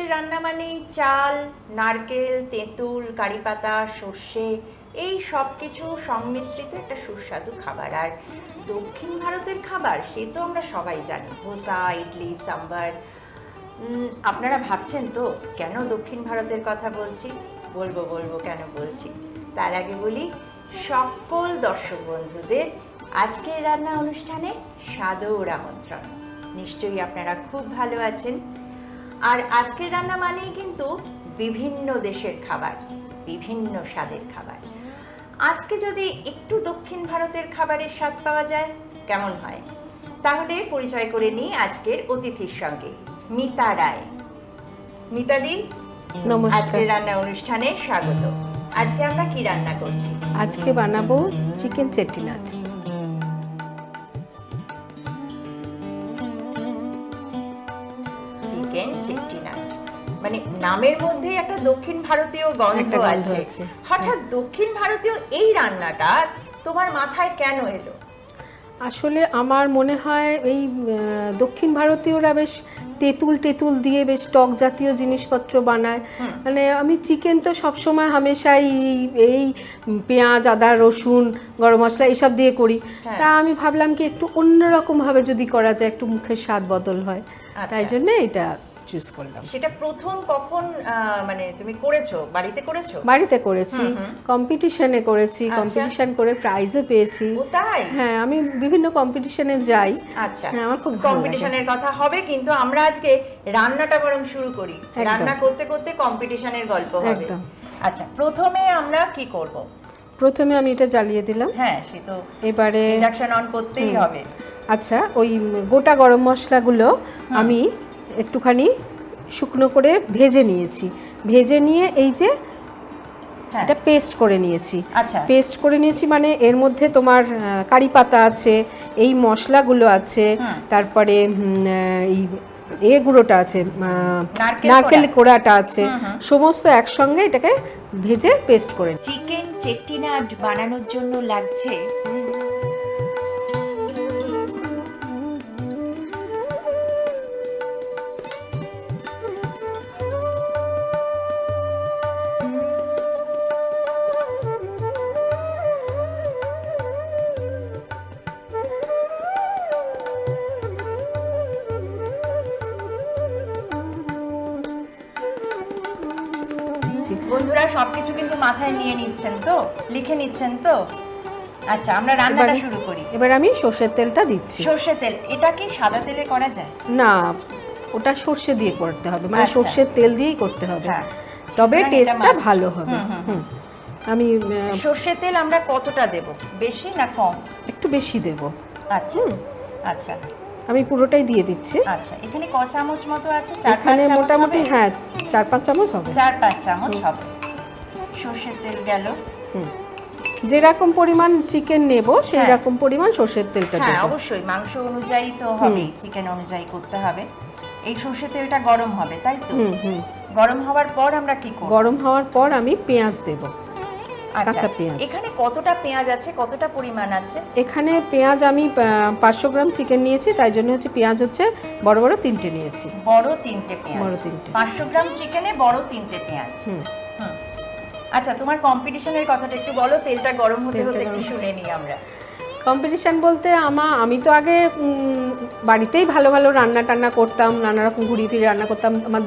আজকের রান্না মানেই চাল, নারকেল, তেঁতুল, কারিপাতা, সর্ষে এই সব কিছু সংমিশ্রিত একটা সুস্বাদু খাবার। আর দক্ষিণ ভারতের খাবার সে তো আমরা সবাই জানি, ধোসা, ইডলি, সাম্বার। আপনারা ভাবছেন তো কেন দক্ষিণ ভারতের কথা বলছি? বলবো কেন বলছি। তার আগে বলি, সকল দর্শক বন্ধুদের আজকের রান্না অনুষ্ঠানে সাদর আমন্ত্রণ। নিশ্চয়ই আপনারা খুব ভালো আছেন। আর আজকের রান্না মানেই কিন্তু বিভিন্ন দেশের খাবার, বিভিন্ন স্বাদের খাবার। আজকে যদি একটু দক্ষিণ ভারতের খাবারের স্বাদ পাওয়া যায় কেমন হয়? তাহলে পরিচয় করে নিই আজকের অতিথির সঙ্গে, মিতা রায়। মিতাদি, নমস্কার। আজকের রান্না অনুষ্ঠানে স্বাগত। আজকে আমরা কি রান্না করছি? আজকে বানাবো চিকেন চেট্টিনাট। চিকেন চেট্টিনাট মানে নামের মধ্যে একটা দক্ষিণ ভারতীয় গন্ধ আছে। হঠাৎ দক্ষিণ ভারতীয় এই রান্নাটা তোমার মাথায় কেন এলো? আসলে আমার মনে হয় এই দক্ষিণ ভারতীয়রা বেশ তেঁতুল দিয়ে বেশ টক জাতীয় জিনিসপত্র বানায়। মানে আমি চিকেন তো সবসময় হামেশাই এই পেঁয়াজ, আদা, রসুন, গরম মশলা এসব দিয়ে করি। তা আমি ভাবলাম কি একটু অন্যরকমভাবে যদি করা যায়, একটু মুখের স্বাদ বদল হয়, তাই জন্য এটা চুজ করলাম। সেটা প্রথম কখন মানে তুমি করেছো? বাড়িতে করেছো? বাড়িতে করেছি, কম্পিটিশনে করেছি, কম্পিটিশন করে প্রাইজও পেয়েছি। ও তাই? হ্যাঁ, আমি বিভিন্ন কম্পিটিশনে যাই। আচ্ছা, আমার খুব কম্পিটিশনের কথা হবে, কিন্তু আমরা আজকে রান্নাটা বরং শুরু করি। রান্না করতে করতে কম্পিটিশনের গল্প হবে। আচ্ছা, প্রথমে আমরা কি করব? প্রথমে আমি এটা জ্বালিয়ে দিলাম। হ্যাঁ, সে তো এবারে ইন্ডাকশন অন করতেই হবে। আচ্ছা, ওই গোটা গরম মশলাগুলো আমি একটুখানি শুকনো করে ভেজে নিয়েছি। ভেজে নিয়ে এই যে এটা পেস্ট করে নিয়েছি। আচ্ছা, পেস্ট করে নিয়েছি মানে এর মধ্যে তোমার কারি পাতা আছে, এই মশলাগুলো আছে, তারপরে এই গুঁড়োটা আছে, নারকেল কোড়াটা আছে, সমস্ত একসঙ্গে এটাকে ভেজে পেস্ট করে। চিকেন চেট্টিনাট বানানোর জন্য লাগছে বন্ধুরা সবকিছু কিন্তু মাথায় নিয়ে নিচ্ছেন তো, লিখে নিচ্ছেন তো? আচ্ছা, আমরা রান্নাটা শুরু করি। এবার আমি সর্ষের তেলটা দিচ্ছি। সর্ষের তেল, এটা কি সাদা তেলে করা যায়? না, ওটা সর্ষে দিয়ে করতে হবে, মানে সর্ষের তেল দিয়েই করতে হবে, তবে টেস্টটা ভালো হবে। আমি সর্ষের তেল আমরা কতটা দেব? বেশি না কম? একটু বেশি দেব। আচ্ছা আচ্ছা, আমি পুরোটাই দিয়ে দিচ্ছি। আচ্ছা, এখানে ক চামচ মতো আছে? এখানে মোটামুটি 4-5 চামচ হবে। 4-5 চামচ হবে সর্ষের তেল গেল। যেরকম পরিমাণ চিকেন নেব সেই রকম পরিমাণ সর্ষের তেলটা দেব। হ্যাঁ, অবশ্যই মাংস অনুযায়ী তো হবে, চিকেন অনুযায়ী করতে হবে। এই সর্ষের তেলটা গরম হবে, তাই তো? গরম হওয়ার পর আমরা কি করব? গরম হওয়ার পর আমি পেঁয়াজ দেব, কাঁচা পেঁয়াজ। এখানে কতটা পেঁয়াজ আছে, কতটা পরিমাণ আছে? এখানে পেঁয়াজ আমি 500 গ্রাম চিকেন নিয়েছি, তাই জন্য হচ্ছে পেঁয়াজ হচ্ছে বড় বড় 3টে নিয়েছি। বড় 3টে পেঁয়াজ? বড় 3টে। 500 গ্রাম চিকেনে বড় 3টে পেঁয়াজ। আচ্ছা, তোমার কম্পিটিশনের কথাটা একটু বলো। তেলটা গরম হতে হতে একটু শুনে নিই আমরা। কম্পিটিশান বলতে আমি তো আগে বাড়িতেই ভালো ভালো রান্না টান্না করতাম, নানা রকম ঘুরিয়ে ফিরে রান্না করতাম। আমার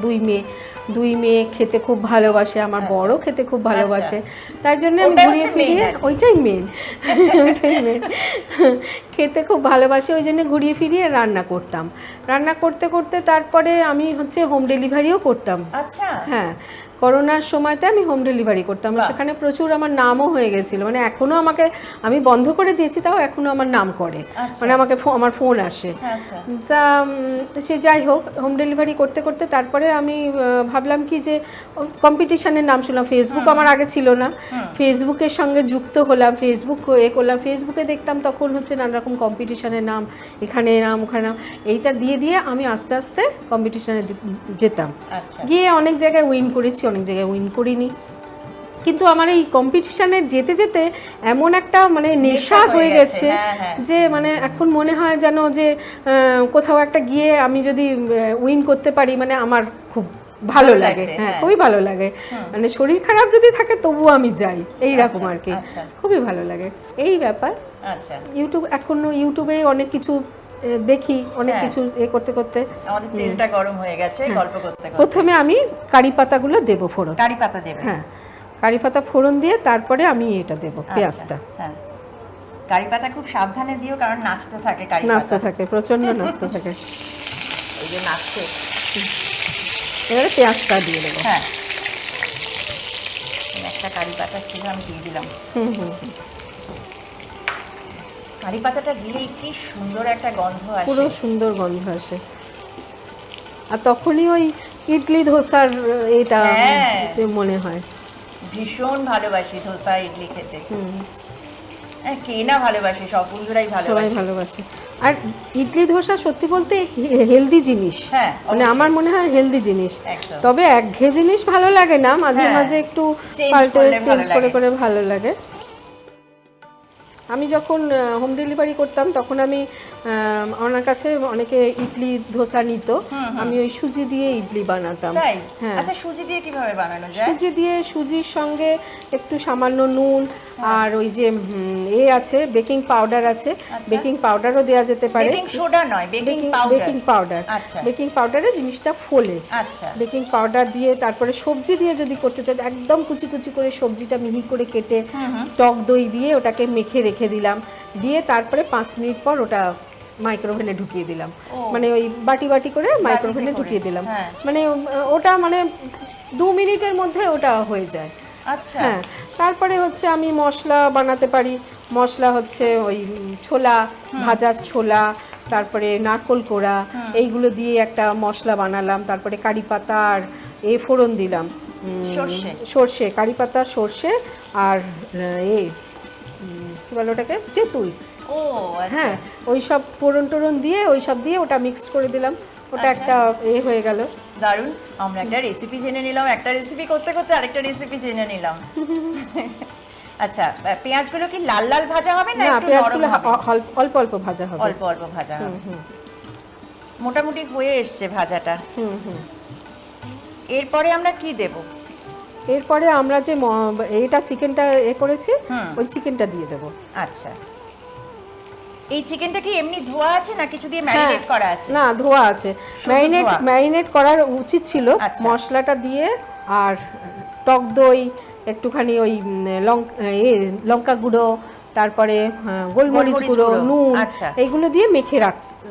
দুই মেয়ে খেতে খুব ভালোবাসে, আমার বড় খেতে খুব ভালোবাসে, তাই জন্য আমি ঘুরিয়ে ফিরিয়ে ওইটাই মেন খেতে খুব ভালোবাসে, ওই জন্য ঘুরিয়ে ফিরিয়ে রান্না করতাম। রান্না করতে করতে তারপরে আমি হচ্ছে হোম ডেলিভারিও করতাম। আচ্ছা, হ্যাঁ, করোনার সময়তে আমি হোম ডেলিভারি করতাম। সেখানে প্রচুর আমার নামও হয়ে গেছিলো, মানে এখনও আমাকে, আমি বন্ধ করে দিয়েছি তাও এখনও আমার নাম করে, মানে আমাকে আমার ফোন আসে। তা সে যাই হোক, হোম ডেলিভারি করতে করতে তারপরে আমি ভাবলাম কি যে কম্পিটিশানের নাম শুনলাম। ফেসবুক আমার আগে ছিল না, ফেসবুকের সঙ্গে যুক্ত হলাম, ফেসবুক করলাম। ফেসবুকে দেখতাম তখন হচ্ছে নানা রকম কম্পিটিশানের নাম, এখানে নাম ওখানে নাম, এইটা দিয়ে আমি আস্তে আস্তে কম্পিটিশানে যেতাম। গিয়ে অনেক জায়গায় উইন করেছি, অনেক জায়গায় উইন করিনি, কিন্তু আমার এই কম্পিটিশানে যেতে যেতে এমন একটা মানে নেশা হয়ে গেছে যে মানে এখন মনে হয় যেন যে কোথাও একটা গিয়ে আমি যদি উইন করতে পারি, মানে আমার খুব ভালো লাগে, হ্যাঁ খুবই ভালো লাগে। মানে শরীর খারাপ যদি থাকে তবুও আমি যাই, এইরকম আর কি। খুবই ভালো লাগে এই ব্যাপার। আচ্ছা, ইউটিউবে অনেক কিছু দেখি, অনেক কিছু করতে করতে আমাদের তেলটা গরম হয়ে গেছে গল্প করতে করতে। প্রথমে আমি কারি পাতাগুলো দেবো ফোড়ন। কারি পাতা দেবে? হ্যাঁ, কারি পাতা ফোড়ন দিয়ে তারপরে আমি এটা দেবো, পেঁয়াজটা। হ্যাঁ, কারি পাতা খুব সাবধানে দিও, কারণ নাচতে থাকে কারি পাতা। নাচতে থাকে, প্রচন্ড নাচতে থাকে। এই যে নাচছে। এবারে পেঁয়াজটা দিয়ে দেবো। হ্যাঁ, একটা কারি পাতা ছিল, আমি দিয়ে দিলাম। কারি পাতাটা দিলেই কি সুন্দর একটা গন্ধ আসে, পুরো সুন্দর গন্ধ আসে। আর তখনই ওই ইডলি ধোসার এটা মনে হয়। ভীষণ ভালোবাসি ধোসা ইডলি খেতে। কে না ভালোবাসে, সব বন্ধুরাই সবাই ভালোবাসে। আর ইডলি ধোসা সত্যি বলতে হেলদি জিনিস, মানে আমার মনে হয় হেলদি জিনিস। তবে একঘেয়ে জিনিস ভালো লাগে না, মাঝে মাঝে একটু পাল্টে চেঞ্জ করে করে ভালো লাগে। আমি যখন হোম ডেলিভারি করতাম তখন আমি আমার কাছে অনেকে ইডলি ধোসা নিত, আমি ওই সুজি দিয়ে ইডলি বানাতাম। হ্যাঁ। আচ্ছা, সুজি দিয়ে কিভাবে বানানো যায়? সুজির সঙ্গে একটু সামান্য নুন আর ওই যে আছে বেকিং পাউডার আছে, বেকিং পাউডারও দেওয়া যেতে পারে। বেকিং সোডা নয়, বেকিং পাউডার। বেকিং পাউডারে জিনিসটা ফোলে। বেকিং পাউডার দিয়ে তারপরে সবজি দিয়ে যদি করতে চাই, একদম কুচি কুচি করে সবজিটা মিহি করে কেটে টক দই দিয়ে ওটাকে মেখে রেখে দিলাম, দিয়ে তারপরে 5 মিনিট পর ওটা মাইক্রোওভেনে ঢুকিয়ে দিলাম। মানে ওই বাটি বাটি করে মাইক্রোওভেনে ঢুকিয়ে দিলাম, মানে ওটা মানে 2 মিনিটের মধ্যে ওটা হয়ে যায়। আচ্ছা, হ্যাঁ। তারপরে হচ্ছে আমি মশলা বানাতে পারি। মশলা হচ্ছে ওই ছোলা, ভাজা ছোলা, তারপরে নারকোল কোড়া, এইগুলো দিয়ে একটা মশলা বানালাম। তারপরে কারি পাতা আর ফোড়ন দিলাম, সর্ষে, কারি পাতা, সর্ষে আর কি বলে ওটাকে, তেঁতুল। হ্যাঁ, ওই সব ফোড়ন টোড়ন দিয়ে ওটা মিক্স করে দিলাম, ওটা একটা হয়ে গেল। দারুণ। আমরা একটা রেসিপি জেনে নিলাম, একটা রেসিপি করতে করতে আরেকটা রেসিপি জেনে নিলাম। আচ্ছা, পেঁয়াজগুলো কি লাল লাল ভাজা হবে না একটু নরম হবে? অল্প অল্প ভাজা হবে। অল্প অল্প ভাজা হবে। মোটামুটি হয়ে এসছে ভাজাটা। এরপরে আমরা কি দেব? এরপরে আমরা যে এটা চিকেনটা করেছি, ওই চিকেনটা দিয়ে দেব। আচ্ছা, এই চিকেনটা কি এমনি ধোয়া আছে না কিছু দিয়ে ম্যারিনেট করা আছে? না, ধোয়া আছে। ম্যারিনেট করার উচিত ছিল। মশলাটা দিয়ে আর টক দই, একটুখানি ওই লঙ্কা গুঁড়ো, তারপরে গোলমরিচ গুঁড়ো, নুন, এইগুলো দিয়ে মেখে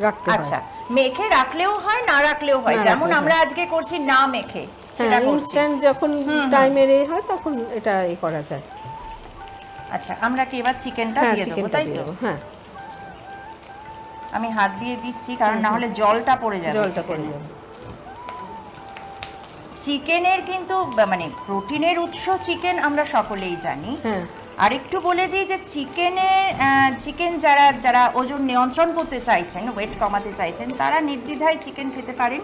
রাখতে হয়। আচ্ছা, মেখে রাখলেও হয়, না রাখলেও হয়, যেমন আমরা আজকে করছি না মেখে। হ্যাঁ, ইনস্ট্যান্ট যখন টাইমের হয় তখন এটা করা যায়। আচ্ছা, আমরা কি এবার চিকেনটা দিয়ে দেব, তাই তো? হ্যাঁ, আমি হাত দিয়ে দিচ্ছি, কারণ না হলে জলটা পড়ে যাবে। চিকেনের কিন্তু মানে প্রোটিনের উৎস চিকেন, আমরা সকলেই জানি। আর একটু বলে দিই যে চিকেন যারা ওজন নিয়ন্ত্রণ করতে চাইছেন, ওয়েট কমাতে চাইছেন, তারা নির্দ্বিধায় চিকেন খেতে পারেন,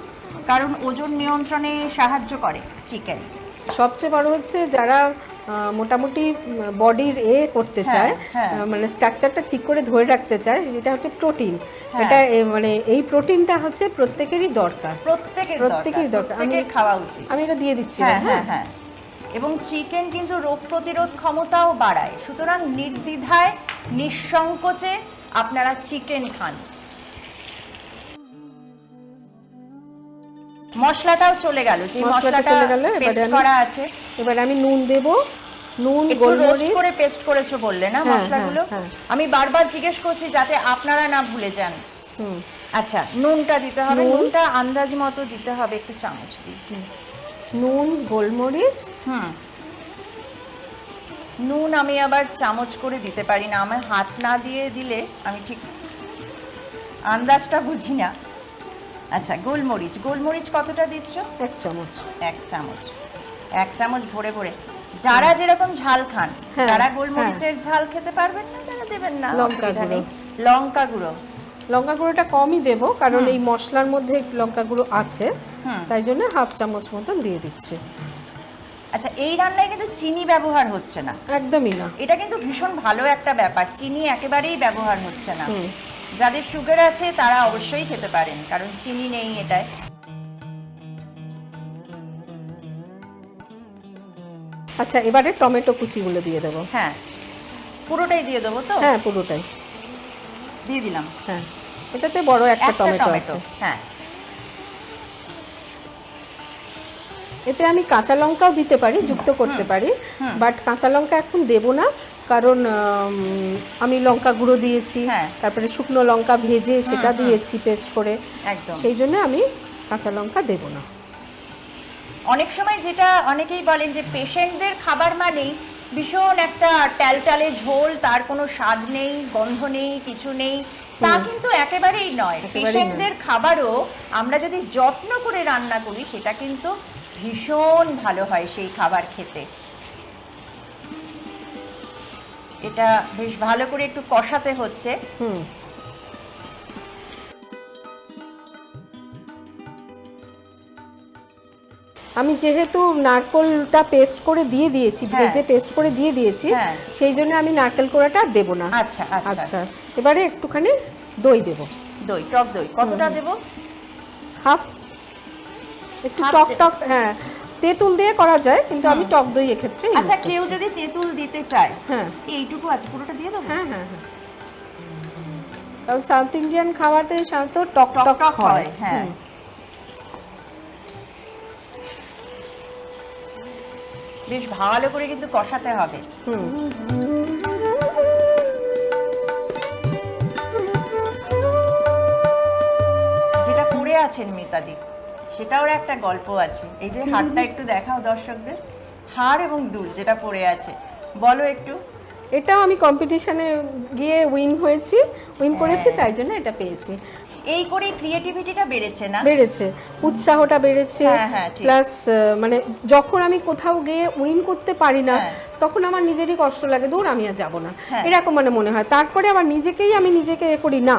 কারণ ওজন নিয়ন্ত্রণে সাহায্য করে চিকেন। সবচেয়ে বড় হচ্ছে যারা মোটামুটি বডির করতে চায়, মানে স্ট্রাকচারটা ঠিক করে ধরে রাখতে চায়, যেটা হচ্ছে প্রোটিন। এটা মানে এই প্রোটিনটা হচ্ছে প্রত্যেকেরই দরকার, প্রত্যেকেরই দরকার। আমি খাওয়া উচিত। আমি এটা দিয়ে দিচ্ছি। হ্যাঁ, এবং চিকেন কিন্তু রোগ প্রতিরোধ ক্ষমতাও বাড়ায়, সুতরাং নির্দ্বিধায় নিঃসংকোচে আপনারা চিকেন খান। মশলাটাও চলে গেল, যে মশলাটা পেস্ট করা আছে। এবারে আমি নুন দেব, নুন, গোলমরিচ করে পেস্ট করেছো বললে না মশলাগুলো? আমি বারবার জিজ্ঞেস করছি যাতে আপনারা না ভুলে যান। আচ্ছা, নুনটা দিতে হবে, নুনটা আন্দাজ মতো দিতে হবে, একটু চামচ দিই। নুন, গোলমরিচ। নুন আমি আবার চামচ করে দিতে পারি না, আমার হাত না দিয়ে দিলে আমি ঠিক আন্দাজটা বুঝি না। আচ্ছা, গোলমরিচ কতটা দিচ্ছ? 1 চামচ। 1 চামচ ভরে ভরে। যারা যেরকম ঝাল খান, যারা গোলমরিচের ঝাল খেতে পারবেন না, তারা দেবেন না। লঙ্কা গুঁড়োটা কমই দেব, কারণ এই মশলার মধ্যে লঙ্কা গুঁড়ো আছে, তাই জন্য 1/2 চামচ মতন দিয়ে দিচ্ছি। আচ্ছা, এই রান্নায় কিন্তু চিনি ব্যবহার হচ্ছে না, একদমই না। এটা কিন্তু ভীষণ ভালো একটা ব্যাপার, চিনি একেবারেই ব্যবহার হচ্ছে না। যাদের সুগার আছে তারা অবশ্যই খেতে পারেন, কারণ চিনি নেই এটায়। আচ্ছা, এবারে টমেটো কুচিগুলো দিয়ে দেবো। হ্যাঁ, পুরোটাই দিয়ে দেবো তো? হ্যাঁ, পুরোটাই দিয়ে দিলাম। হ্যাঁ, এটাতে বড় একটা টমেটো আছে। হ্যাঁ, এতে আমি কাঁচা লঙ্কাও দিতে পারি, যুক্ত করতে পারি, বাট কাঁচা লঙ্কা এখন দেব না, কারণ আমি লঙ্কা গুঁড়ো দিয়েছি, তারপরে শুকনো লঙ্কা ভেজে সেটা দিয়েছি পেস্ট করে, একদম সেই জন্য আমি কাঁচা লঙ্কা দেব না। অনেক সময় যেটা অনেকেই বলেন যে পেশেন্টদের খাবার মানেই ভীষণ একটা ট্যালটালে ঝোল, তার কোনো স্বাদ নেই, গন্ধ নেই, কিছু নেই, তা কিন্তু একেবারেই নয়। পেশেন্টদের খাবারও আমরা যদি যত্ন করে রান্না করি সেটা কিন্তু ভীষণ ভালো হয় সেই খাবার খেতে। এটা বেশ ভালো করে একটু কষাতে হচ্ছে। আমি যেহেতু নারকেলটা পেস্ট করে দিয়ে দিয়েছি, ভেজে পেস্ট করে দিয়ে দিয়েছি, সেই জন্য আমি নারকেল কোড়াটা দেব না। আচ্ছা আচ্ছা, এবারে একটুখানি দই দেব। দই, টক দই কতটা দেব? হাফ। একটু টক টক, হ্যাঁ, তেঁতুল দিয়ে করা যায়, কিন্তু আমি টক দই এক্ষেত্রে। আচ্ছা, কেউ যদি তেঁতুল দিতে চায়, হ্যাঁ, এইটুকু আছে, পুরোটা দিয়ে দেবো? হ্যাঁ হ্যাঁ হ্যাঁ, তাও সাউথ ইন্ডিয়ান খাবারতে সাধারণত টক টক হয়। হ্যাঁ, বেশ ভালো করে কিন্তু কষাতে হবে। যেটা পড়ে আছেন মিতাদি, সেটাও একটা গল্প আছে। এই যে হাড়টা একটু দেখাও দর্শকদের, হাড় এবং দুল যেটা পড়ে আছে, বলো একটু। এটাও আমি কম্পিটিশনে গিয়ে উইন করেছি, তাই জন্য এটা পেয়েছি। এই করে ক্রিয়েটিভিটিটা বেড়েছে না? বেড়েছে, উৎসাহটা বেড়েছে, প্লাস মানে যখন আমি কোথাও গিয়ে উইন করতে পারি না, তখন আমার নিজেরই কষ্ট লাগে, দূর আমি আর যাবো না, এরকম মানে মনে হয়। তারপরে আবার আমি নিজেকে করি, না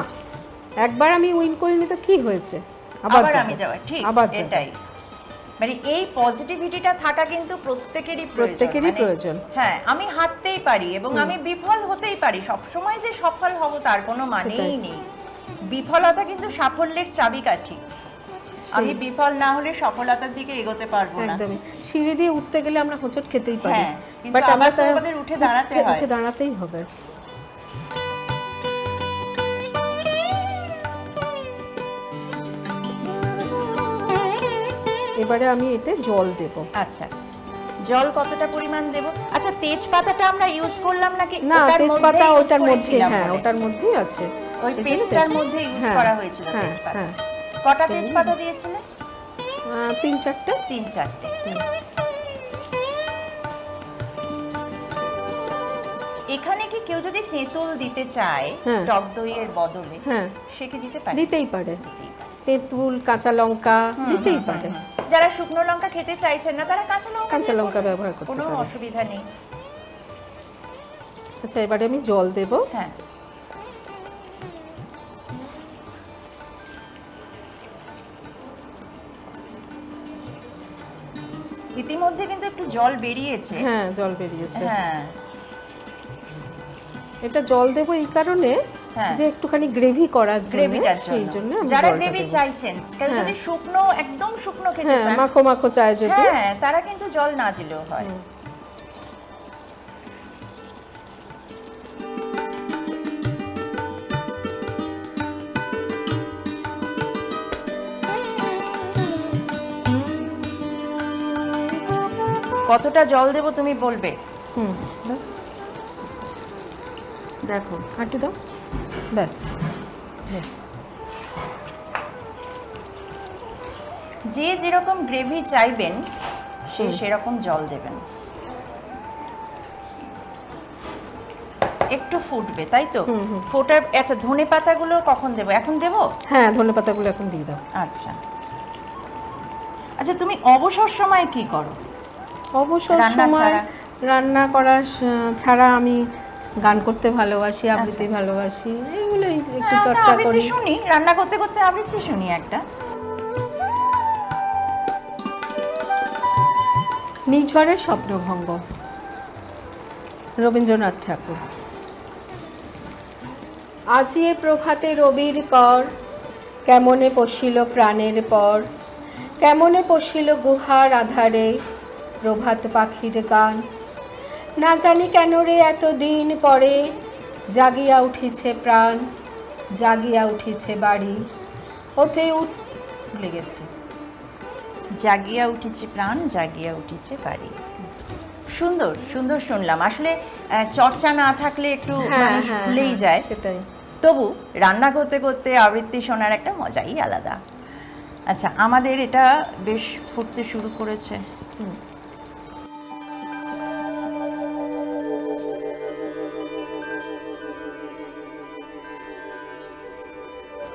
একবার আমি উইন করিনি তো কি হয়েছে, আবার আমি যাব, ঠিক এটাই। মানে এই পজিটিভিটিটা থাকা কিন্তু প্রত্যেকেরই প্রয়োজন। হ্যাঁ, আমি হারতেই পারি এবং আমি বিফল হতেই পারি, সবসময় যে সফল হব তার কোনো মানেই নেই। বিফলতা কিন্তু সাফল্যের চাবিকাঠি। আমি বিফল না হলে সফলতার দিকে এগোতে পারবো না। একদমই, সিঁড়ি দিয়ে উঠতে গেলে আমরা হোঁচট খেতেই পারি, বাট আমাদের উঠে দাঁড়াতেই হবে। এবারে আমি এতে জল দেব। আচ্ছা, জল কতটা পরিমাণ দেব? আচ্ছা, তেজপাতাটা আমরা ইউজ করলাম নাকি? না, তেজপাতা ওটার মধ্যে, হ্যাঁ ওটার মধ্যেই আছে, ওই পেস্টটার মধ্যে ইউজ করা হয়েছিল তেজপাতা। কটা তেজপাতা দিয়েছিলে? 3-4টে। এখানে কি কেউ যদি তেঁতুল দিতে চায় টক দইয়ের বদলে, সে কি দিতে পারে? দিতেই পারে, তেঁতুল, কাঁচা লঙ্কা দিতেই পারে। যারা শুকনো লঙ্কা খেতে চাইছেন না, তারা কাঁচা লঙ্কা ব্যবহার করতে পারে, কোনো অসুবিধা নেই। আচ্ছা, এবারে আমি জল দেব। হ্যাঁ, ইতিমধ্যে কিন্তু একটু জল বেরিয়েছে। হ্যাঁ, জল বেরিয়েছে। হ্যাঁ, এটা জল দেব এই কারণে যে একটুখানি গ্রেভি করার জন্য, সেই জন্য। যারা গ্রেভি চাইছেন, কেউ যদি শুকনো, একদম শুকনো খেতে চান, মাখো মাখো চায় যদি, তারা কিন্তু জল না দিলেও হয়। কতটা জল দেব তুমি বলবে? দেখো, একটু দাও, ব্যাস। যে যেরকম গ্রেভি চাইবেন সে সেরকম জল দেবেন। একটু ফুটবে, তাই তো? ফোটার। আচ্ছা, ধনে পাতাগুলো কখন দেব? এখন দেব? হ্যাঁ, ধনে পাতাগুলো এখন দিয়ে দাও। আচ্ছা, তুমি অবসর সময় কি করো? অবসর সময় রান্না করা ছাড়া আমি গান করতে ভালোবাসি, আবৃত্তি ভালোবাসি, এইগুলোই একটু চর্চা করি। শুনি, রান্না করতে করতে আবৃত্তি শুনি একটা। নিঝড়ের স্বপ্নভঙ্গ, রবীন্দ্রনাথ ঠাকুর। আজি এ প্রভাতে রবির কর, কেমনে পশিল প্রাণের পর, কেমনে পশিল গুহার আধারে, প্রভাত পাখির গান। না জানি কেন রে এতদিন পরে জাগিয়া উঠিছে প্রাণ, জাগিয়া উঠিছে বাড়ি, ওতে লেগেছে। জাগিয়া উঠেছে প্রাণ, জাগিয়া উঠেছে বাড়ি। সুন্দর সুন্দর শুনলাম। আসলে চর্চা না থাকলে একটু মানুষ ভুলেই যায়, সেটাই। তবু রান্না করতে করতে আবৃত্তি শোনার একটা মজাই আলাদা। আচ্ছা, আমাদের এটা বেশ ফুটতে শুরু করেছে।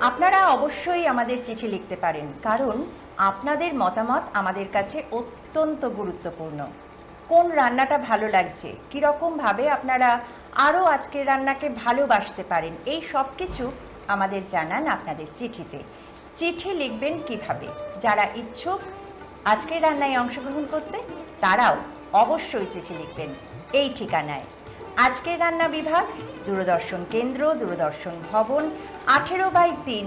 আপনারা অবশ্যই আমাদের চিঠি লিখতে পারেন, কারণ আপনাদের মতামত আমাদের কাছে অত্যন্ত গুরুত্বপূর্ণ। কোন রান্নাটা ভালো লাগছে, কীরকমভাবে আপনারা আরও আজকের রান্নাকে ভালোবাসতে পারেন, এই সব কিছু আমাদের জানান আপনাদের চিঠিতে। চিঠি লিখবেন কিভাবে? যারা ইচ্ছুক আজকের রান্নায় অংশগ্রহণ করতে, তারাও অবশ্যই চিঠি লিখবেন এই ঠিকানায়। আজকের রান্না বিভাগ, দূরদর্শন কেন্দ্র, দূরদর্শন ভবন, 18/3,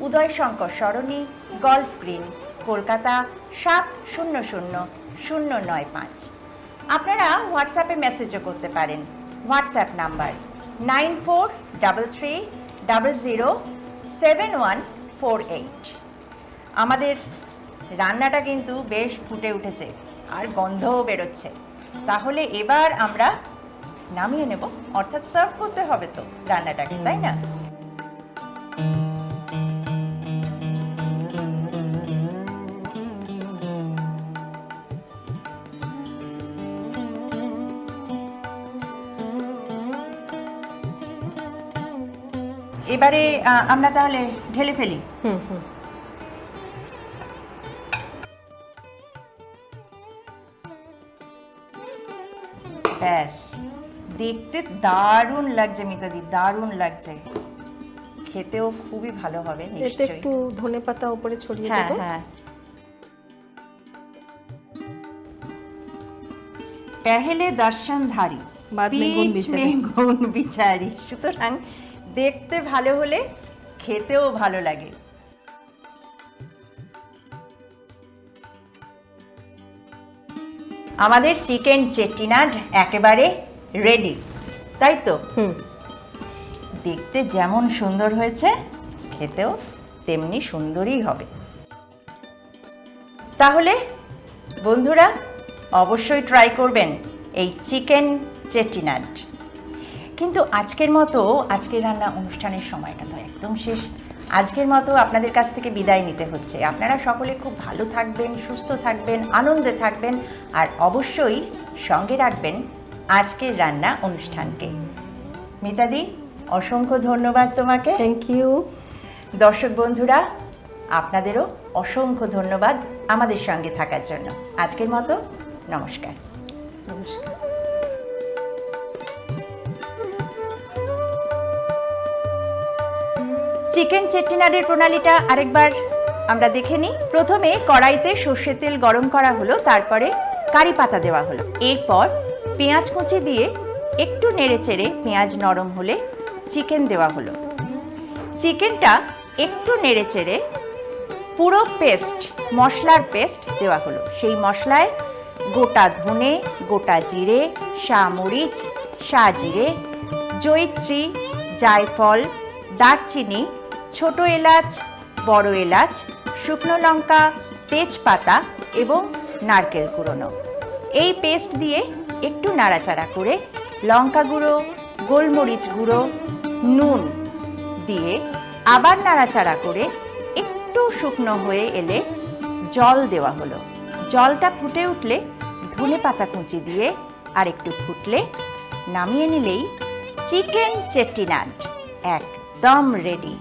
উদয় শঙ্কর সরণি, গল্ফ গ্রিন, কলকাতা 700095। আপনারা হোয়াটসঅ্যাপে মেসেজও করতে পারেন। WhatsApp number 9433007148। আমাদের রান্নাটা কিন্তু বেশ ফুটে উঠেছে আর গন্ধও বেরোচ্ছে। তাহলে এবার আমরা নামিয়ে নেব, অর্থাৎ সার্ভ করতে হবে তো রান্নাটাকে, তাই না? এবারে আমরা তাহলে ঢেলে ফেলি। ব্যাস, দেখতে দারুণ লাগছে মিতাদি, দারুণ লাগছে, খেতেও খুবই ভালো হবে নিশ্চয়ই। একটু ধনেপাতা উপরে ছড়িয়ে হ্যাঁ দেব। হ্যাঁ। পহলে দর্শনধারী বাদ মে গুণ বিচারি। সুতরাং দেখতে ভালো হলে খেতেও ভালো লাগে। আমাদের চিকেন চেট্টিনাড একেবারে রেডি, তাই তো? দেখতে যেমন সুন্দর হয়েছে, খেতেও তেমনি সুন্দরই হবে। তাহলে বন্ধুরা অবশ্যই ট্রাই করবেন এই চিকেন চেট্টিনাড। কিন্তু আজকের মতো, আজকের রান্না অনুষ্ঠানের সময়টা তো একদম শেষ। আজকের মতো আপনাদের কাছ থেকে বিদায় নিতে হচ্ছে। আপনারা সকলে খুব ভালো থাকবেন, সুস্থ থাকবেন, আনন্দে থাকবেন, আর অবশ্যই সঙ্গে রাখবেন আজকের রান্না অনুষ্ঠানকে। মিতাদি, অসংখ্য ধন্যবাদ তোমাকে। Thank you. দর্শক বন্ধুরা, আপনাদেরও অসংখ্য ধন্যবাদ আমাদের সঙ্গে থাকার জন্য। আজকের মতো নমস্কার। নমস্কার। চিকেন চেট্টিনাডের প্রণালীটা আরেকবার আমরা দেখে নিই। প্রথমে কড়াইতে সর্ষের তেল গরম করা হলো, তারপরে কারি পাতা দেওয়া হলো, এরপর পেঁয়াজ কুচি দিয়ে একটু নেড়েচেড়ে পেঁয়াজ নরম হলে চিকেন দেওয়া হলো। চিকেনটা একটু নেড়েচেড়ে পুরো পেস্ট, মশলার পেস্ট দেওয়া হলো। সেই মশলায় গোটা ধনে, গোটা জিরে, শামরিচ, সাজিরে, জয়িত্রী, জায়ফল, দারচিনি, ছোট এলাচ, বড় এলাচ, শুকনো লঙ্কা, তেজপাতা এবং নারকেল কুড়োনো। এই পেস্ট দিয়ে একটু নাড়াচাড়া করে লঙ্কা গুঁড়ো, গোলমরিচ গুঁড়ো, নুন দিয়ে আবার নাড়াচাড়া করে একটু শুকনো হয়ে এলে জল দেওয়া হলো। জলটা ফুটে উঠলে ধনেপাতা কুচি দিয়ে আর একটু ফুটলে নামিয়ে নিলেই চিকেন চেট্টিনাড একদম রেডি।